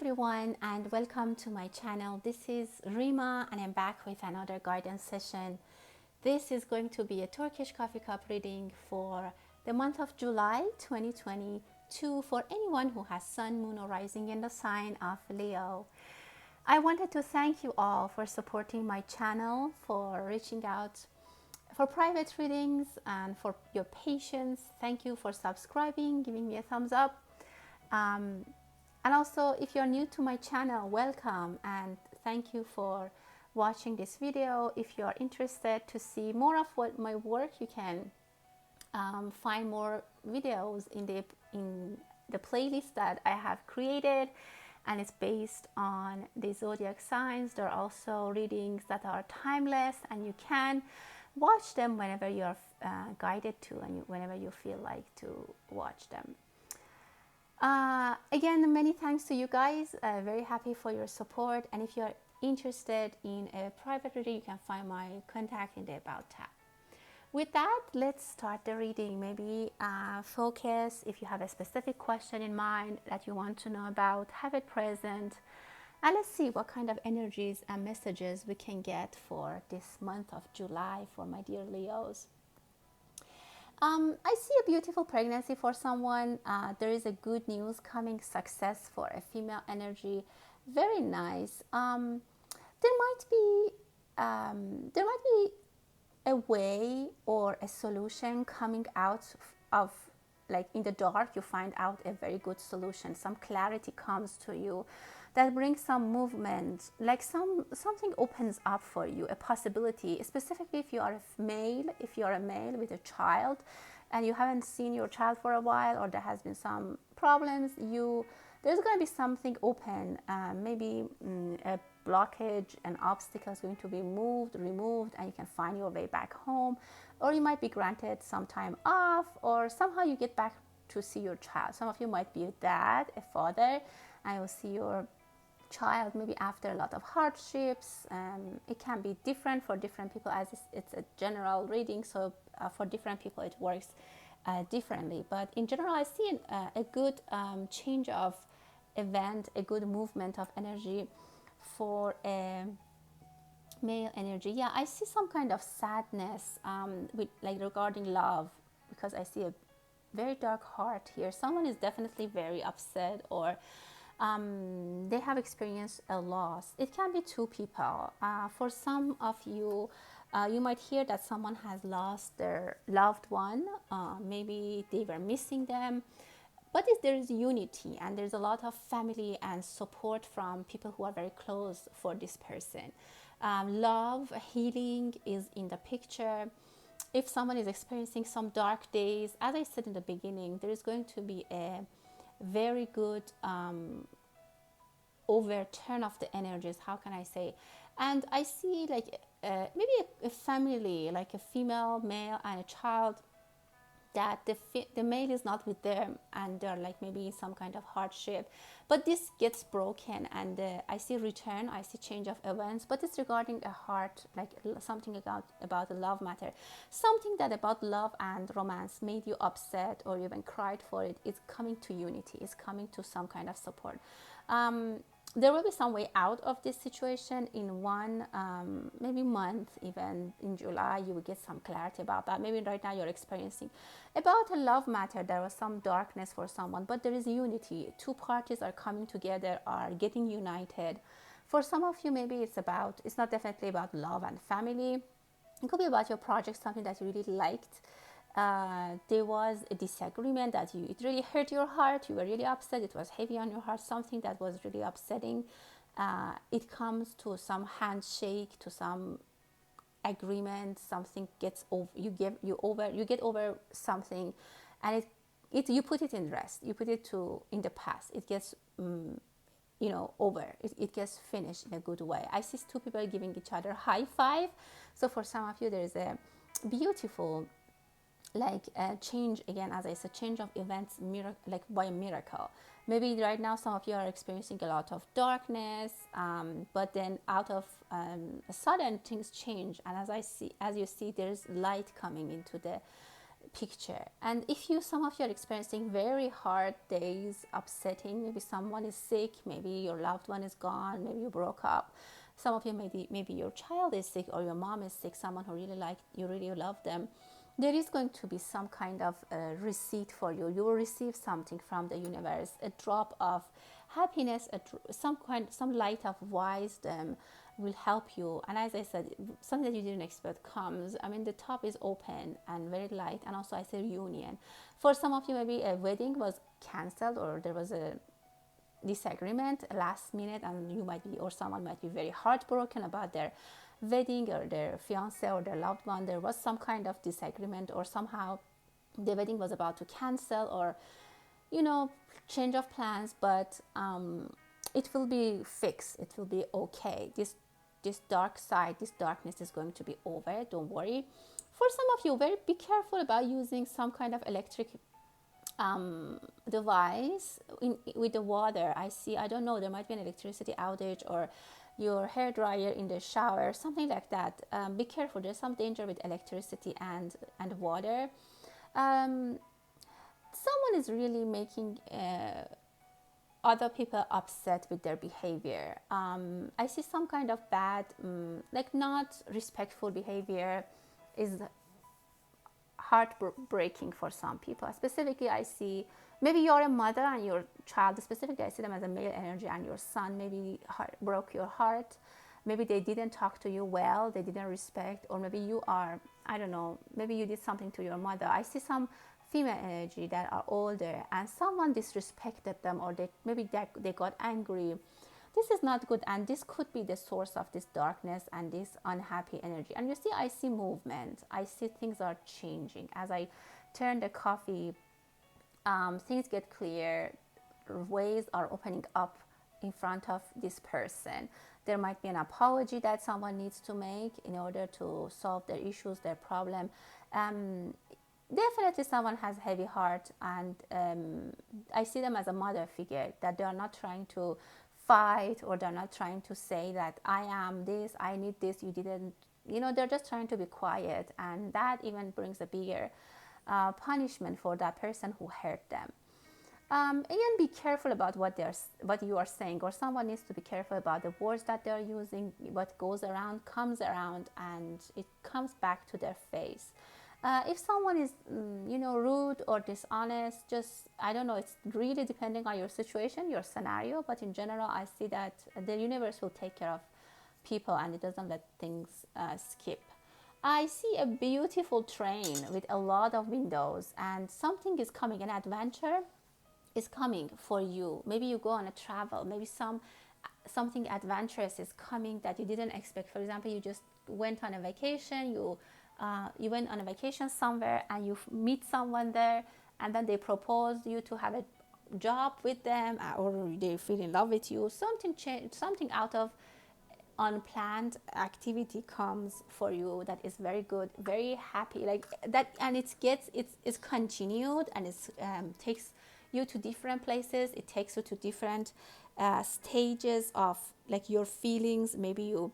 everyone and welcome to my channel. This is Rima and I'm back with another guidance session. This is going to be a Turkish coffee cup reading for the month of July 2022 for anyone who has sun, moon or rising in the sign of Leo. I wanted to thank you all for supporting my channel, for reaching out for private readings and for your patience. Thank you for subscribing, giving me a thumbs up. And also, if you're new to my channel, welcome and thank you for watching this video. If you're interested to see more of my work, you can find more videos in the playlist that I have created, and it's based on the zodiac signs. There are also readings that are timeless, and you can watch them whenever you're guided to and whenever you feel like to watch them. Again, many thanks to you guys. Very happy for your support. And if you're interested in a private reading, you can find my contact in the About tab. With that, let's start the reading. Maybe focus if you have a specific question in mind that you want to know about, have it present. And let's see what kind of energies and messages we can get for this month of July for my dear Leos. I see a beautiful pregnancy for someone. There is a good news coming, success for a female energy. Very nice. There might be a way or a solution coming out of, like in the dark, you find out a very good solution. Some clarity comes to you that brings some movement, like something opens up for you, a possibility, specifically if you are a male with a child and you haven't seen your child for a while, or there has been some problems, there's going to be something open, maybe a blockage, an obstacle is going to be removed, and you can find your way back home, or you might be granted some time off, or somehow you get back to see your child. Some of you might be a dad, a father, and you'll see your child maybe after a lot of hardships. It can be different for different people, as it's a general reading, so for different people it works differently. But in general, I see a good change of event, a good movement of energy for a male energy. Yeah, I see some kind of sadness with regarding love, because I see a very dark heart here. Someone is definitely very upset, or they have experienced a loss. It can be two people. For some of you, you might hear that someone has lost their loved one. Maybe they were missing them. But there is unity, and there's a lot of family and support from people who are very close for this person. Love, healing is in the picture. If someone is experiencing some dark days, as I said in the beginning, there is going to be a very good overturn of the energies. How can I say? And I see maybe a family, like a female, male, and a child, that the male is not with them, and they're like maybe some kind of hardship, but this gets broken, and I see return, I see change of events, but it's regarding a heart, like something about the love matter, something that about love and romance made you upset or even cried for it. It's coming to unity, it's coming to some kind of support. There will be some way out of this situation in one maybe month. Even in July you will get some clarity about that. Maybe right now you're experiencing about a love matter, there was some darkness for someone, but there is unity. Two parties are coming together, are getting united. For some of you, maybe it's not definitely about love and family. It could be about your project, something that you really liked. There was a disagreement that it really hurt your heart, you were really upset, it was heavy on your heart, something that was really upsetting. It comes to some handshake, to some agreement, something gets over, you get over something, and you put it in rest, you put it in the past, it gets over, it gets finished in a good way. I see two people giving each other high five. So for some of you, there is a beautiful change, again, as I said, change of events, like by a miracle. Maybe right now some of you are experiencing a lot of darkness, but then out of a sudden things change, and as you see, there's light coming into picture. And if you, some of you are experiencing very hard days, upsetting, maybe someone is sick, maybe your loved one is gone, maybe you broke up, some of you, maybe your child is sick or your mom is sick, someone who really like you, really love them, there is going to be some kind of receipt for you. You will receive something from the universe, a drop of happiness, some light of wisdom will help you. And as I said, something that you didn't expect comes. I mean, the top is open and very light, and also I say reunion. For some of you, maybe a wedding was canceled or there was a disagreement last minute, and you might be, or someone might be very heartbroken about their wedding or their fiance or their loved one. There was some kind of disagreement, or somehow the wedding was about to cancel, or change of plans, but it will be fixed, it will be okay. This dark side, this darkness is going to be over, don't worry. For some of you, be careful about using some kind of electric device with the water. I don't know, there might be an electricity outage, or your hair dryer in the shower, something like that. Be careful, there's some danger with electricity and water. Someone is really making other people upset with their behavior. I see some kind of bad, like not respectful behavior is heartbreaking for some people. Specifically, I see maybe you're a mother and your child, specifically I see them as a male energy, and your son maybe broke your heart. Maybe they didn't talk to you well, they didn't respect, or maybe you are, I don't know, maybe you did something to your mother. I see some female energy that are older and someone disrespected them, or they got angry. This is not good, and this could be the source of this darkness and this unhappy energy. And you see, I see movement, I see things are changing. As I turn the coffee, things get clear, ways are opening up in front of this person. There might be an apology that someone needs to make in order to solve their issues, their problem. Definitely someone has heavy heart, and I see them as a mother figure, that they are not trying to fight, or they're not trying to say that I am this, I need this, you didn't, they're just trying to be quiet, and that even brings a bigger punishment for that person who hurt them. Again, be careful about what you are saying, or someone needs to be careful about the words that they're using. What goes around comes around, and it comes back to their face. If someone is, rude or dishonest, I don't know, it's really depending on your situation, your scenario, but in general, I see that the universe will take care of people, and it doesn't let things skip. I see a beautiful train with a lot of windows, and something is coming, an adventure is coming for you. Maybe you go on a travel, maybe something adventurous is coming that you didn't expect. For example, you just went on a vacation, you went on a vacation somewhere, and you meet someone there, and then they propose you to have a job with them, or they feel in love with you. Something out of unplanned activity comes for you that is very good, very happy, like that, and it's continued, and it takes you to different places. It takes you to different stages of like your feelings. Maybe you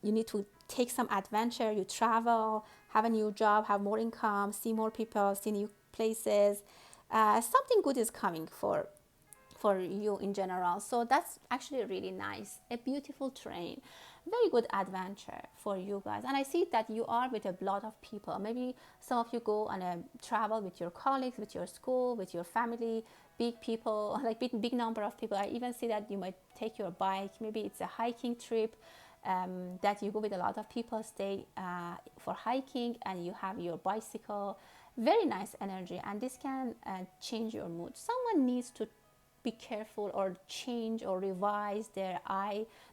need to take some adventure, you travel, have a new job, have more income, see more people, see new places. Something good is coming for you in general. So that's actually really nice. A beautiful train, very good adventure for you guys. And I see that you are with a lot of people. Maybe some of you go on a travel with your colleagues, with your school, with your family, big people, like big number of people. I even see that you might take your bike. Maybe it's a hiking trip. That you go with a lot of people, stay for hiking, and you have your bicycle. Very nice energy, and this can change your mood. Someone needs to be careful, or change, or revise their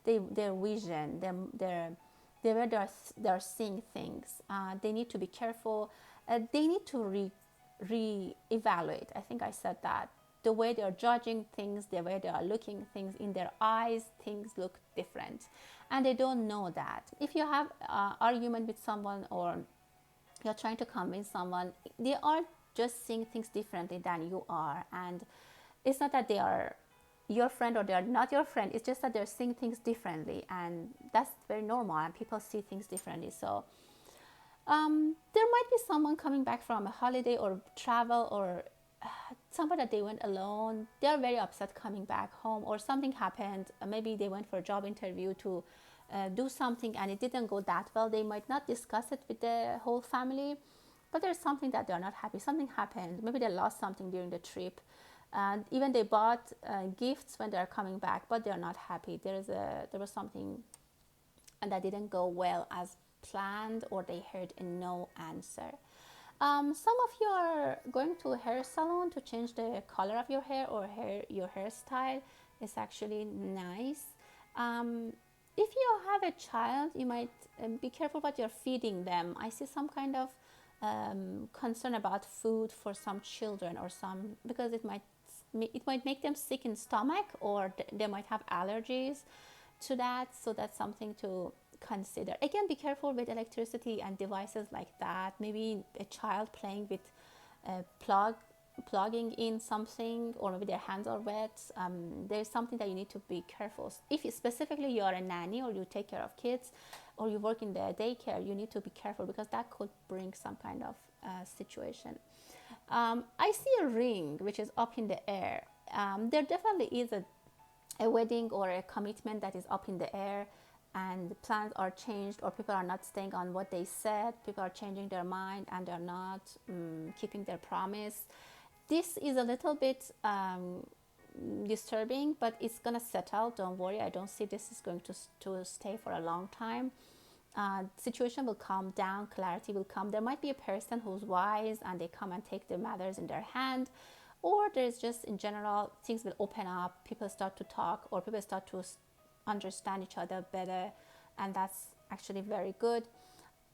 vision, their way they're seeing things. They need to be careful. They need to re-evaluate. I think I said that. The way they're judging things, the way they are looking things, in their eyes, things look different. And they don't know that. If you have argument with someone, or you're trying to convince someone, they are just seeing things differently than you are. And it's not that they are your friend or they are not your friend. It's just that they're seeing things differently. And that's very normal. And people see things differently. So There might be someone coming back from a holiday or travel, or somewhere that they went alone. They are very upset coming back home, or something happened. Maybe they went for a job interview to do something and it didn't go that well. They might not discuss it with the whole family, but there's something that they're not happy. Something happened. Maybe they lost something during the trip. And even they bought gifts when they're coming back, but they're not happy. There was something and that didn't go well as planned, or they heard a no answer. Some of you are going to a hair salon to change the color of your hair or your hairstyle. It's actually nice. If you have a child, you might be careful what you're feeding them. I see some kind of concern about food for some children, or some, because it might make them sick in stomach, or they might have allergies to that. So that's something to consider. Again, be careful with electricity and devices like that. Maybe a child playing with a plugging in something, or maybe their hands are wet. There's something that you need to be careful. If specifically you are a nanny, or you take care of kids, or you work in the daycare, you need to be careful, because that could bring some kind of situation. I see a ring which is up in the air. There definitely is a wedding or a commitment that is up in the air, and the plans are changed, or people are not staying on what they said. People are changing their mind and they're not keeping their promise. This is a little bit disturbing, but it's gonna settle. Don't worry. I don't see this is going to stay for a long time. Situation will calm down, clarity will come. There might be a person who's wise and they come and take the matters in their hand, or there's just in general things will open up, people start to talk, or people start to understand each other better, and that's actually very good.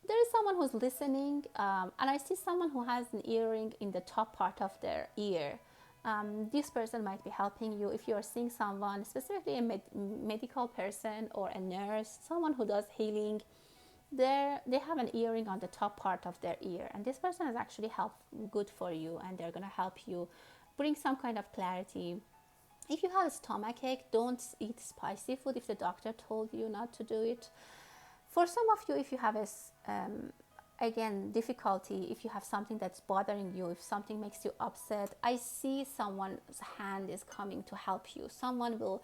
There is someone who's listening, and I see someone who has an earring in the top part of their ear. This person might be helping you. If you're seeing someone, specifically a medical person or a nurse, someone who does healing, they have an earring on the top part of their ear, and this person is actually good for you, and they're going to help you bring some kind of clarity. If you have a stomach ache, don't eat spicy food if the doctor told you not to do it. For some of you, if you have again, difficulty, if you have something that's bothering you, if something makes you upset, I see someone's hand is coming to help you. Someone will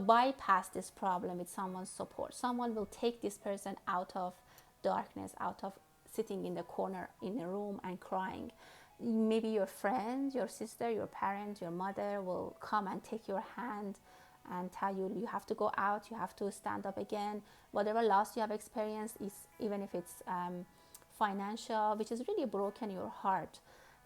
bypass this problem with someone's support. Someone will take this person out of darkness, out of sitting in the corner in a room and crying. Maybe your friend, your sister, your parent, your mother will come and take your hand and tell you you have to go out, you have to stand up again. Whatever loss you have experienced, even if it's financial, which is really broken your heart,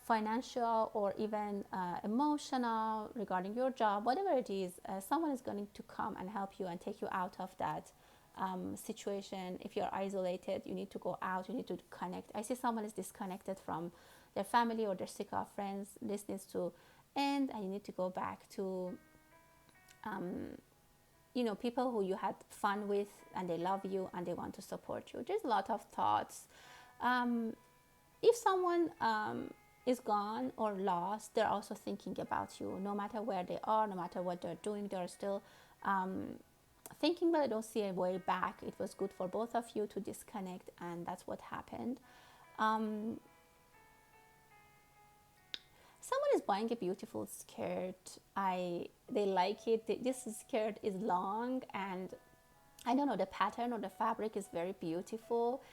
financial or even emotional, regarding your job, whatever it is, someone is going to come and help you and take you out of that situation. If you're isolated, you need to go out, you need to connect. I see someone is disconnected from their family or their sick-off friends. This needs to end, and you need to go back to people who you had fun with, and they love you and they want to support you. There's a lot of thoughts. If someone is gone or lost, they're also thinking about you. No matter where they are, no matter what they're doing, they're still thinking, but I don't see a way back. It was good for both of you to disconnect, and that's what happened. Someone is buying a beautiful skirt. They like it. This skirt is long, and I don't know, the pattern or the fabric is very beautiful,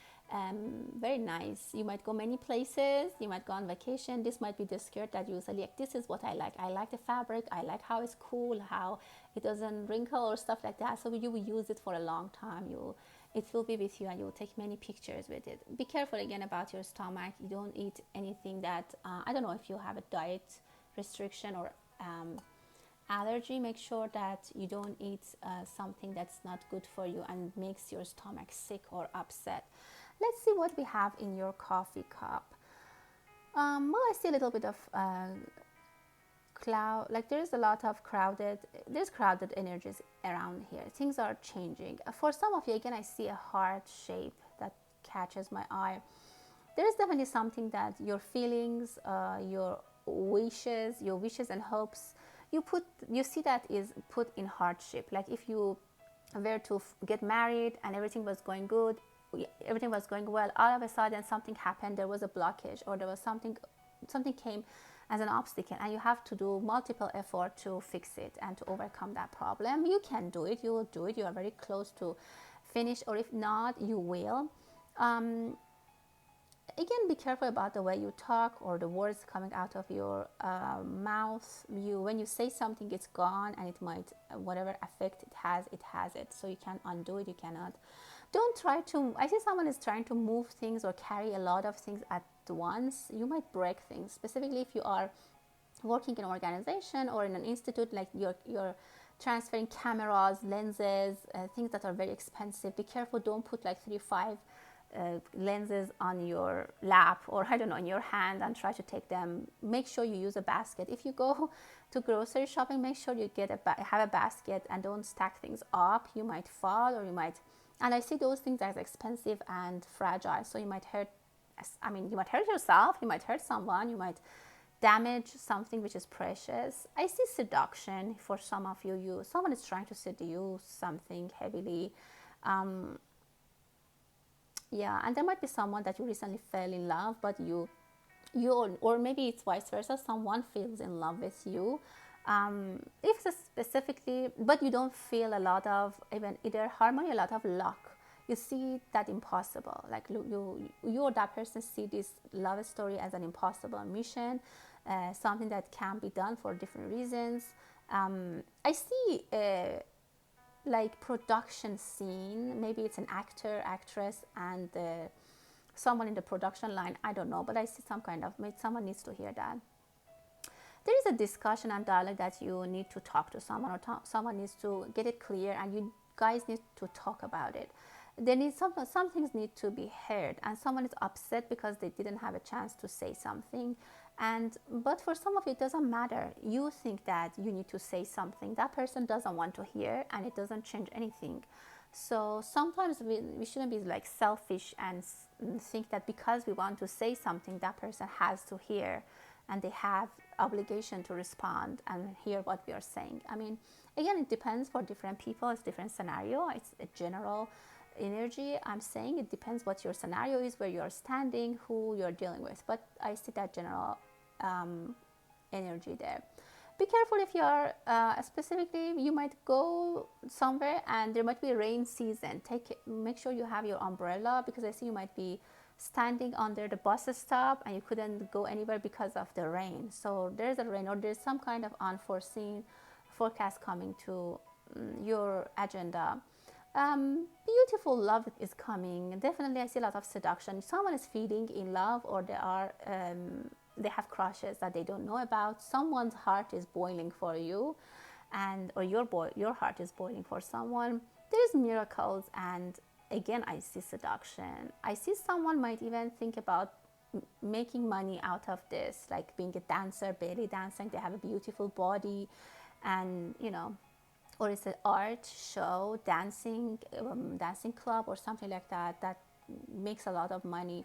very nice. You might go many places. You might go on vacation. This might be the skirt that you select. This is what I like. I like the fabric. I like how it's cool, how it doesn't wrinkle or stuff like that. So you will use it for a long time. It will be with you, and you will take many pictures with it. Be careful again about your stomach. You don't eat anything that, I don't know if you have a diet restriction or allergy. Make sure that you don't eat something that's not good for you and makes your stomach sick or upset. Let's see what we have in your coffee cup. Well, I see a little bit of cloud, like there's a lot of crowded energies around here. Things are changing. For some of you, again, I see a heart shape that catches my eye. There's definitely something that your feelings, your wishes and hopes, you see that is put in heart shape. Like if you were to get married and everything was going good, everything was going well. All of a sudden something happened, there was a blockage, or there was something came as an obstacle, and you have to do multiple effort to fix it and to overcome that problem. You can do it, you will do it, you are very close to finish, or if not, you will. Again, be careful about the way you talk or the words coming out of your mouth. When you say something, it's gone, and it might, whatever effect it has it, so you can't undo it, you cannot. Don't try to, I see someone is trying to move things or carry a lot of things at once. You might break things, specifically if you are working in an organization or in an institute, like you're transferring cameras, lenses, things that are very expensive. Be careful, don't put like 3 5 lenses on your lap, or I don't know, in your hand, and try to take them. Make sure you use a basket. If you go to grocery shopping, make sure you have a basket and don't stack things up. You might fall, or you might, and I see those things as expensive and fragile, so you might hurt, you might hurt yourself, you might hurt someone, you might damage something which is precious. I see seduction for some of you. Someone is trying to seduce something heavily. Yeah, and there might be someone that you recently fell in love, but or maybe it's vice versa, someone feels in love with you. If it's specifically, but you don't feel a lot of even either harmony, a lot of luck. You see that impossible, like you or that person see this love story as an impossible mission, something that can be done for different reasons. I see like production scene, maybe it's an actor, actress, and someone in the production line, I don't know, but I see some kind of, maybe someone needs to hear that. There is a discussion and dialogue that you need to talk to someone, or someone needs to get it clear, and you guys need to talk about it. There needs some things need to be heard, and someone is upset because they didn't have a chance to say something. But for some of you, it doesn't matter. You think that you need to say something, that person doesn't want to hear, and it doesn't change anything. So sometimes we shouldn't be like selfish and think that because we want to say something, that person has to hear, and they have obligation to respond and hear what we are saying. Again, it depends for different people. It's different scenario. It's a general energy. I'm saying it depends what your scenario is, where you're standing, who you're dealing with, but I see that general energy there. Be careful if you're specifically, you might go somewhere and there might be a rain season. Make sure you have your umbrella, because I see you might be standing under the bus stop and you couldn't go anywhere because of the rain. So there's a rain, or there's some kind of unforeseen forecast coming to your agenda. Beautiful love is coming. Definitely, I see a lot of seduction. Someone is feeling in love, or they have crushes that they don't know about. Someone's heart is boiling for you, or your heart is boiling for someone. There's miracles, and again, I see seduction. I see someone might even think about making money out of this, like being a dancer, belly dancing. They have a beautiful body, and or it's an art show, dancing club, or something like that makes a lot of money.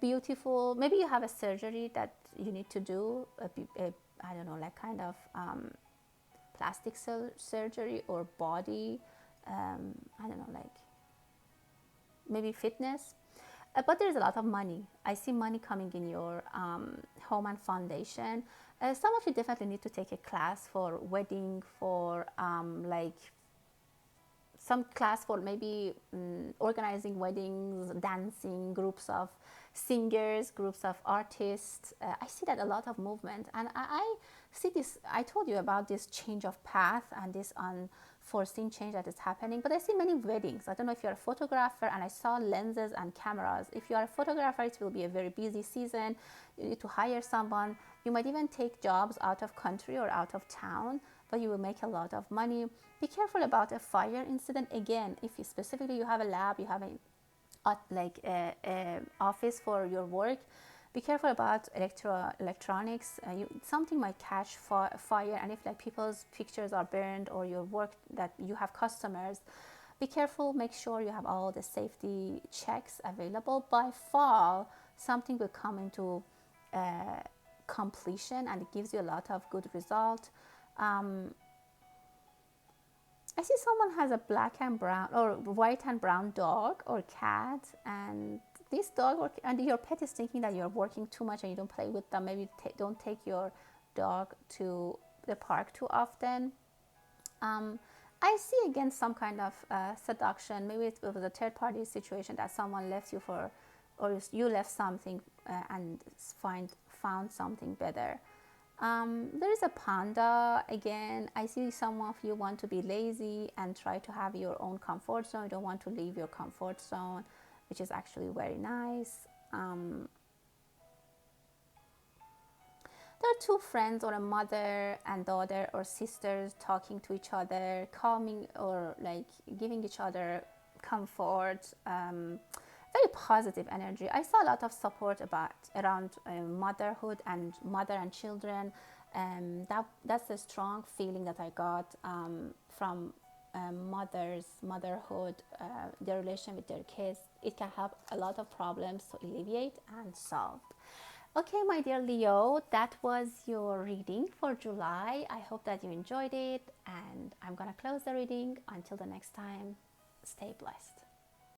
Beautiful. Maybe you have a surgery that you need to do, I don't know, like kind of plastic surgery, or body, I don't know, like maybe fitness. But there's a lot of money. I see money coming in your home and foundation. Some of you definitely need to take a class for wedding, for like some class for maybe organizing weddings, dancing, groups of singers, groups of artists. I see that a lot of movement, and I see this. I told you about this change of path and this unforeseen change that is happening, but I see many weddings. I don't know if you're a photographer, and I saw lenses and cameras. If you are a photographer, it will be a very busy season. You need to hire someone. You might even take jobs out of country or out of town, but you will make a lot of money. Be careful about a fire incident. Again, if specifically you have a lab, you have a office for your work, be careful about electronics. Something might catch fire, and if like people's pictures are burned, or your work that you have customers, be careful. Make sure you have all the safety checks available. By fall, something will come into completion, and it gives you a lot of good result. I see someone has a black and brown or white and brown dog or cat, and this dog and your pet is thinking that you're working too much and you don't play with them. Maybe don't take your dog to the park too often. um, I see again some kind of seduction. Maybe it was a third party situation that someone left you for, or you left something and found something better. There is a panda again. I see some of you want to be lazy and try to have your own comfort zone. You don't want to leave your comfort zone, which is actually very nice. There are two friends or a mother and daughter or sisters talking to each other, calming or like giving each other comfort. Very positive energy. I saw a lot of support around motherhood and mother and children. That's a strong feeling that I got from motherhood, their relation with their kids. It can help a lot of problems to alleviate and solve. Okay, my dear Leo, that was your reading for July. I hope that you enjoyed it, and I'm gonna close the reading. Until the next time, stay blessed.